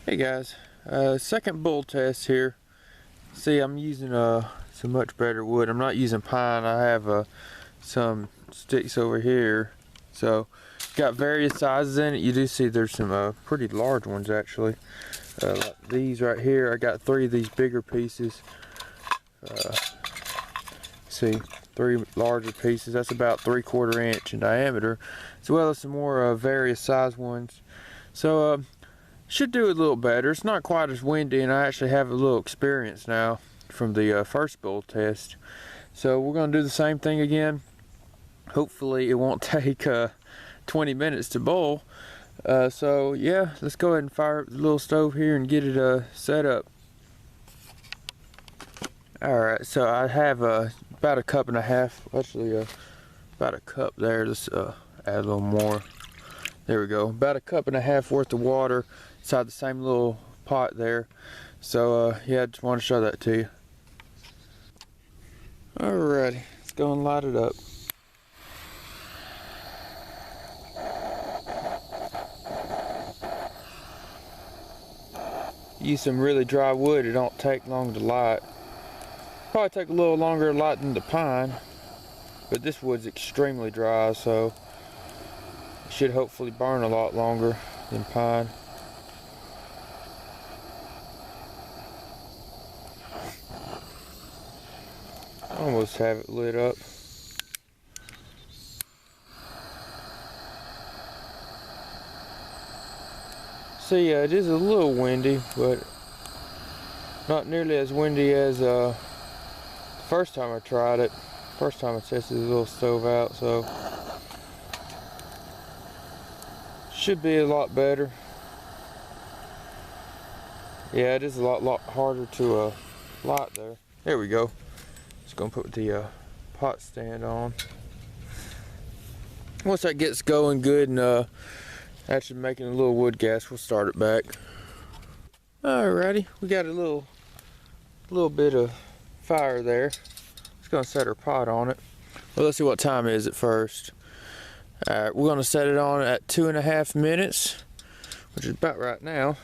Hey guys, second bull test here. See, I'm using some much better wood. I'm not using pine. I have some sticks over here. So, got various sizes in it. You do see there's some pretty large ones actually. Like these right here. I got 3 of these bigger pieces. See, 3 larger pieces. That's about 3/4 inch in diameter, as well as some more various size ones. So, should do a little better. It's not quite as windy, and I actually have a little experience now from the first bull test. So we're going to do the same thing again. Hopefully it won't take 20 minutes to bull. So yeah, let's go ahead and fire up the little stove here and get it set up. Alright, so I have about 1.5 cups, actually about a cup there. Let's add a little more. There we go, about 1.5 cups worth of water inside the same little pot there. So yeah, I just want to show that to you. Alrighty, let's go and light it up. Use some really dry wood, it don't take long to light. Probably take a little longer to light than the pine, but this wood's extremely dry, so it should hopefully burn a lot longer than pine. Almost have it lit up. See, it is a little windy, but not nearly as windy as the first time I tried it. First time I tested the little stove out, so should be a lot better. Yeah, it is a lot harder to light there. There we go. Just gonna put the pot stand on. Once that gets going good and actually making a little wood gas, we'll start it back. Alrighty, we got a little bit of fire there. Just gonna set our pot on it. Well, let's see what time it is at first. Alright, we're gonna set it on at 2.5 minutes, which is about right now.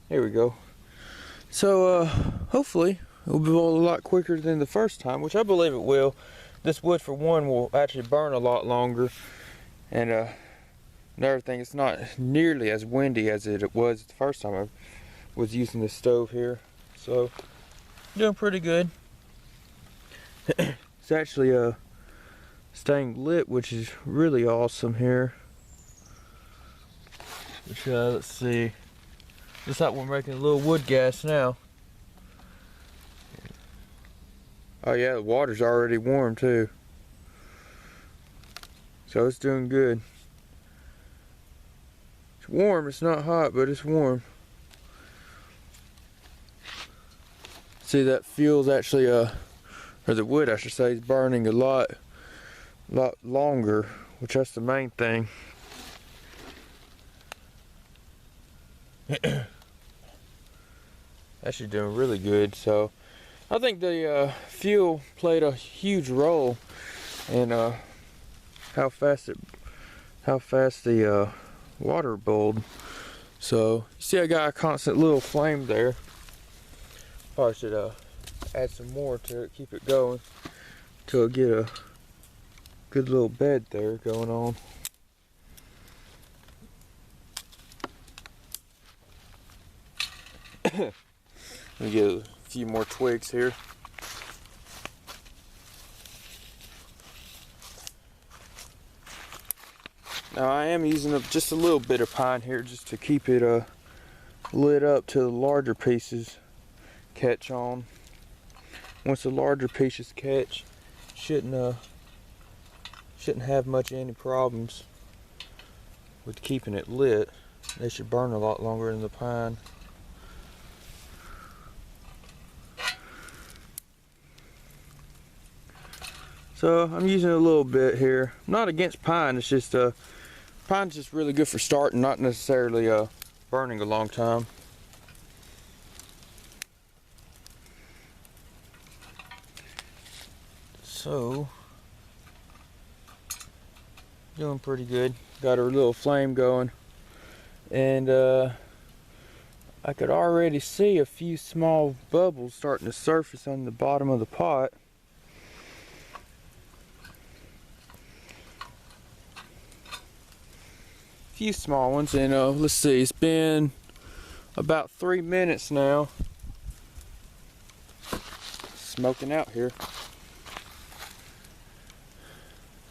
There we go. So hopefully it will boil a lot quicker than the first time, which I believe it will. This wood, for one, will actually burn a lot longer, and another thing, it's not nearly as windy as it was the first time I was using this stove here. So doing pretty good. It's actually staying lit, which is really awesome here. Which, let's see. Looks like we're making a little wood gas now. Oh yeah, the water's already warm too. So it's doing good. It's warm, it's not hot, but it's warm. See, that fuel's actually, or the wood I should say, is burning a lot longer, which that's the main thing. Actually doing really good. So I think the fuel played a huge role in how fast the water boiled. So you see, I got a constant little flame there. Probably should add some more to it, keep it going till I get a good little bed there going on. Let me get a few more twigs here. Now I am using just a little bit of pine here just to keep it lit up till the larger pieces catch on. Once the larger pieces catch, shouldn't have much any problems with keeping it lit. They should burn a lot longer than the pine. So I'm using a little bit here. I'm not against pine, it's just pine's just really good for starting, not necessarily burning a long time. So, doing pretty good. Got our little flame going, and I could already see a few small bubbles starting to surface on the bottom of the pot. A few small ones, and let's see, it's been about 3 minutes now. Smoking out here.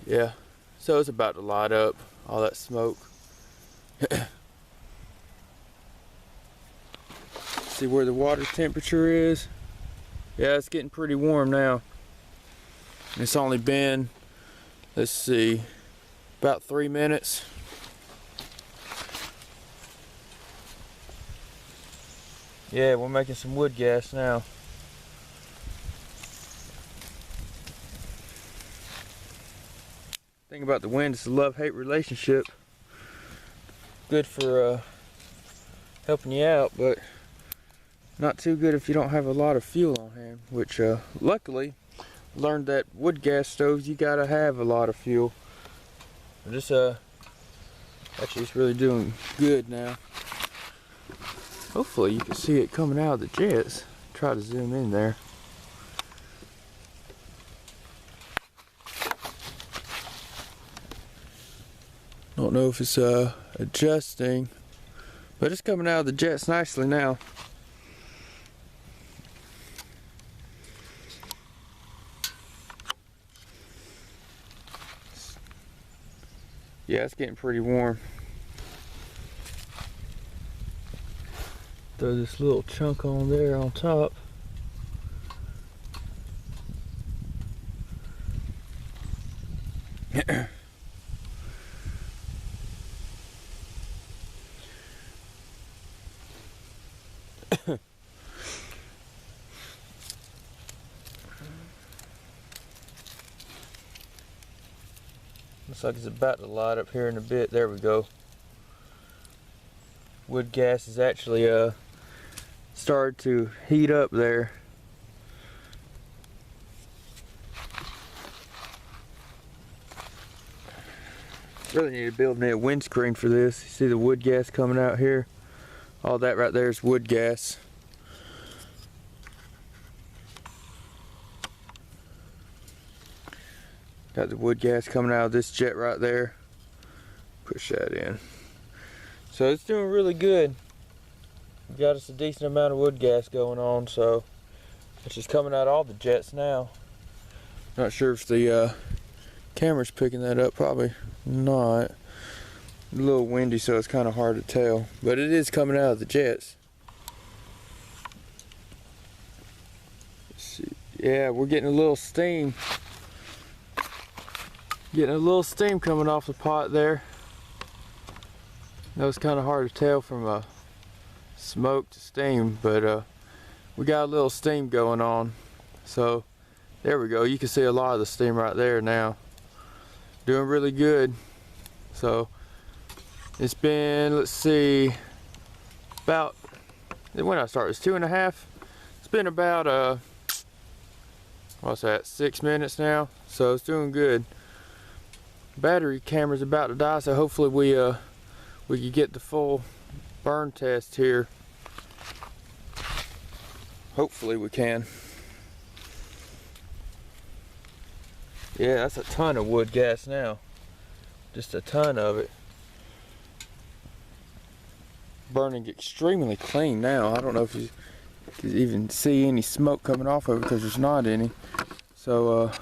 Yeah, so it's about to light up, all that smoke. See where the water temperature is. Yeah, it's getting pretty warm now. It's only been, let's see, about 3 minutes. Yeah, we're making some wood gas now. Thing about the wind, it's a love-hate relationship. Good for helping you out, but not too good if you don't have a lot of fuel on hand, which luckily learned that wood gas stoves, you gotta have a lot of fuel. But this actually it's really doing good now. Hopefully you can see it coming out of the jets. Try to zoom in there. Don't know if it's adjusting, but it's coming out of the jets nicely now. Yeah, it's getting pretty warm. Throw this little chunk on there on top. Looks like it's about to light up here in a bit. There we go. Wood gas is actually started to heat up there. Really need to build me a windscreen for this. You see the wood gas coming out here? All that right there is wood gas. Got the wood gas coming out of this jet right there. Push that in. So it's doing really good. We got us a decent amount of wood gas going on, so it's just coming out of all the jets now. Not sure if the camera's picking that up, probably not. A little windy, so it's kind of hard to tell, but it is coming out of the jets. Let's see. Yeah, we're getting a little steam. Getting a little steam coming off the pot there. That was kind of hard to tell from smoke to steam, but we got a little steam going on. So there we go. You can see a lot of the steam right there now. Doing really good. So it's been, let's see, about, when I started, it's 2.5. It's been about what's that, 6 minutes now. So it's doing good. Battery camera's about to die, so hopefully we can get the full burn test here. Hopefully we can. Yeah, that's a ton of wood gas now. Just a ton of it. Burning extremely clean now. I don't know if you can even see any smoke coming off of it because there's not any. So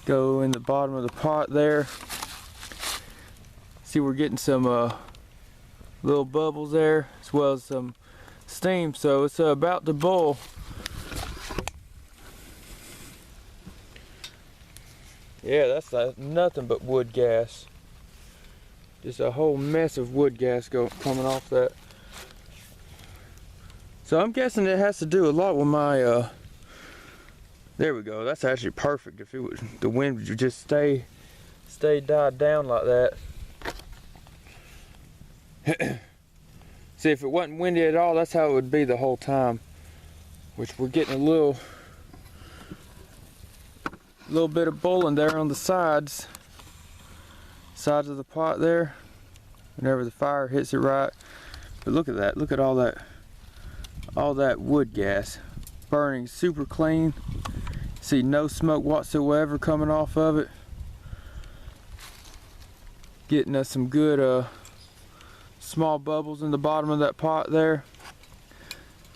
go in the bottom of the pot there. See, we're getting some little bubbles there, as well as some steam, so it's about to boil. Yeah, that's nothing but wood gas. Just a whole mess of wood gas coming off that. So I'm guessing it has to do a lot with my there we go. That's actually perfect. If it was, the wind would just stay died down like that. See, if it wasn't windy at all, that's how it would be the whole time. Which we're getting a little A little bit of bulling there on the sides of the pot there, whenever the fire hits it right. But look at that, look at all that wood gas burning super clean. See no smoke whatsoever coming off of it. Getting us some good small bubbles in the bottom of that pot there.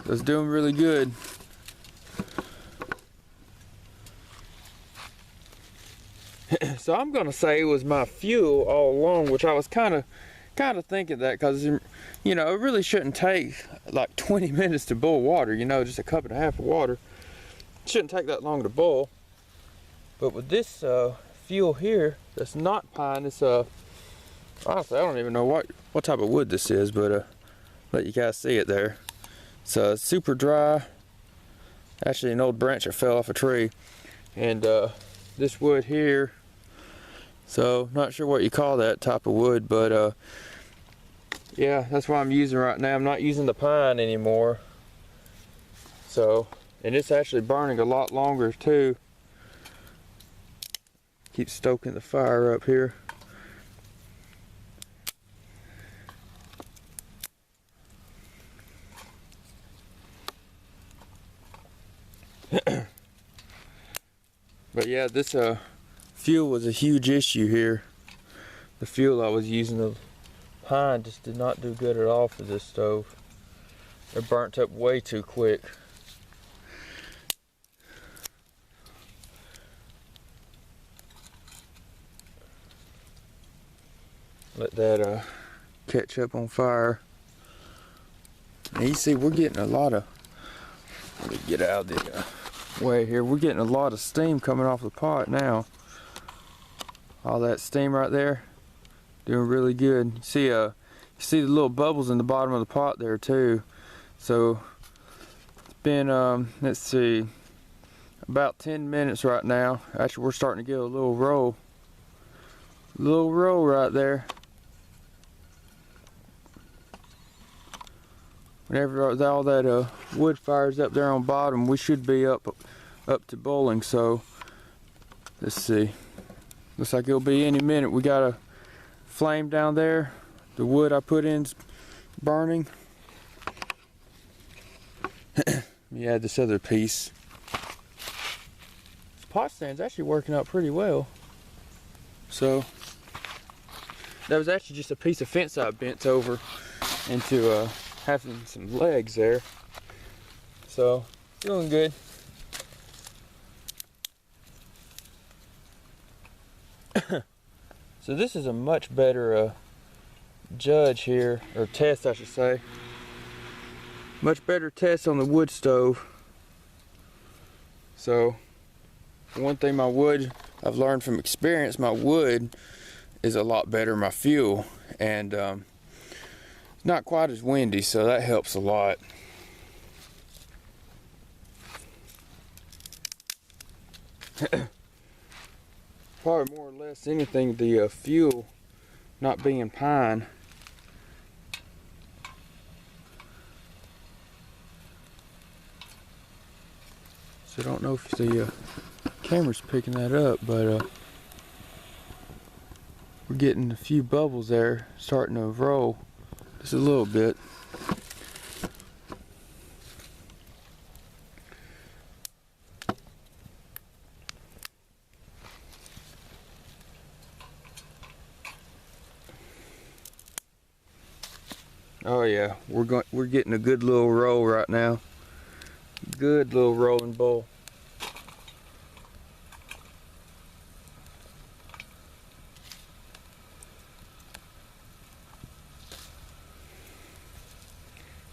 It's doing really good. So I'm gonna say it was my fuel all along, which I was kind of thinking that, because you know, it really shouldn't take like 20 minutes to boil water. You know, just a cup and a half of water. It shouldn't take that long to boil. But with this fuel here, that's not pine. It's honestly, I don't even know what type of wood this is, but let you guys see it there. It's super dry. Actually, an old branch that fell off a tree, and this wood here. So not sure what you call that type of wood, but yeah, that's what I'm using right now. I'm not using the pine anymore. So, and it's actually burning a lot longer too. Keep stoking the fire up here. But yeah, this fuel was a huge issue here. The fuel I was using, the pine, just did not do good at all for this stove. It burnt up way too quick. Let that catch up on fire. And you see, we're getting a lot of, let me get out of the way here. We're getting a lot of steam coming off the pot now. All that steam right there, doing really good. You see the little bubbles in the bottom of the pot there too. So it's been let's see, about 10 minutes right now. Actually, we're starting to get a little roll right there. Whenever all that wood fires up there on bottom, we should be up to boiling. So let's see. Looks like it'll be any minute. We got a flame down there. The wood I put in's burning. Let me add this other piece. This pot stand's actually working out pretty well. So that was actually just a piece of fence I bent over into having some legs there. So doing good. So this is a much better judge here, or test I should say. Much better test on the wood stove. So one thing I've learned from experience, my wood is a lot better than my fuel, and not quite as windy, so that helps a lot. Probably more or less anything, the fuel not being pine. So I don't know if the camera's picking that up, but we're getting a few bubbles there starting to roll just a little bit. Oh yeah, we're getting a good little roll right now. Good little rolling bowl.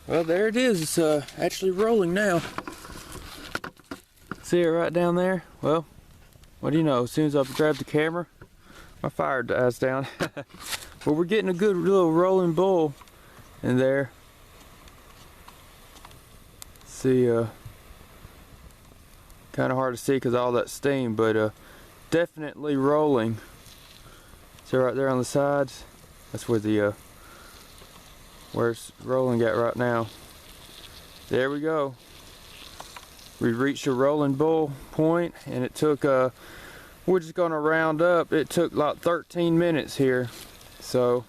Well, there it is. It's actually rolling now. See it right down there? Well, what do you know? As soon as I grab the camera, my fire dies down. But we're getting a good little rolling bowl in there. See, kind of hard to see because of all that steam, but definitely rolling. So right there on the sides, that's where the where it's rolling at right now. There we go. We reached a rolling bowl point, and it took we're just gonna round up. It took like 13 minutes here. So,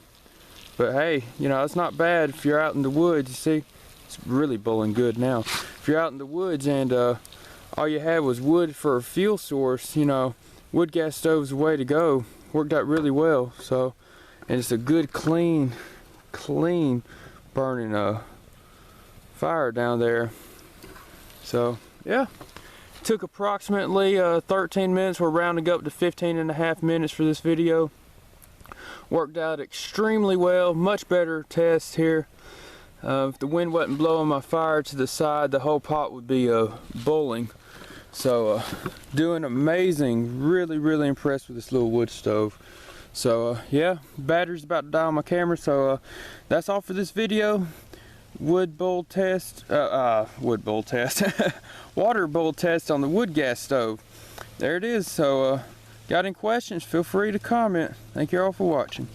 but hey, you know, it's not bad if you're out in the woods. You see, it's really blowing good now. If you're out in the woods and all you had was wood for a fuel source, you know, wood gas stove's the way to go. Worked out really well. So, and it's a good clean burning fire down there. So yeah, took approximately 13 minutes. We're rounding up to 15.5 minutes for this video. Worked out extremely well, much better test here. If the wind wasn't blowing my fire to the side, the whole pot would be boiling. So doing amazing. Really impressed with this little wood stove. So yeah, battery's about to die on my camera. So that's all for this video. Water bowl test on the wood gas stove. There it is. So got any questions, feel free to comment. Thank you all for watching.